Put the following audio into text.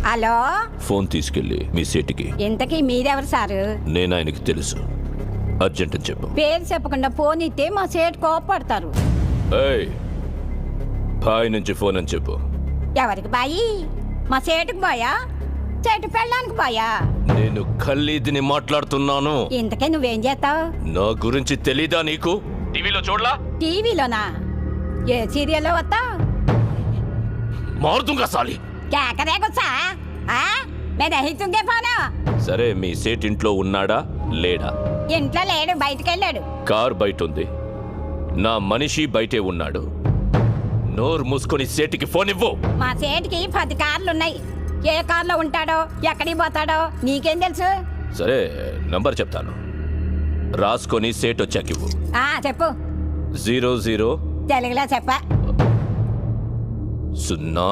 Hello, phone తీసుకెళ్ళి మీ సేటికి. ఇంతకీ మీరెవరు సారు? నేను ఆయనకి తెలుసు. అర్జెంట్ అని చెప్పు. పేరు చెప్పకుండా ఫోన్ ఇస్తే మా సేటు కోపడతారు. ఏయ్, బాయ్ నుంచి ఫోన్ అని చెప్పు. ఎవరికి బాయి? మా సేటుకు బాయా, చెట్టు పెళ్ళడానికి బాయా? నేను ఖల్లీదిని మాట్లాడుతున్నాను. ఇంతకే నువ్వేం చేస్తావు? నా గురించి తెలీదా నీకు? టీవీలో చూడలా? టీవీలోనా? ఏ సీరియల్లో వస్తావు? మారుతుంగా సాలి. కేకరే గుచ్చా? మేము రహితుంగే పోనా? సరే, మీ సేట్ ఇంట్లో ఉన్నాడా లేడా? ఇంట్లో లేడు, బయటికి వెళ్ళాడు. కార్ బయట ఉంది, నా మనిషి బయటే ఉన్నాడు. నోరు మూసుకొని సేటికి ఫోన్ ఇవ్వు. మా సేటుకి 10 కార్లున్నాయి. ఏ కార్లో ఉంటాడో, ఎక్కడికి పోతాడో నీకేం తెలుసు? సరే, నంబర్ చెప్తాను, రాసుకొని సేట్ వచ్చాక ఇవ్వు. చెప్పు. 00 తెలుగులో చెప్ప. 0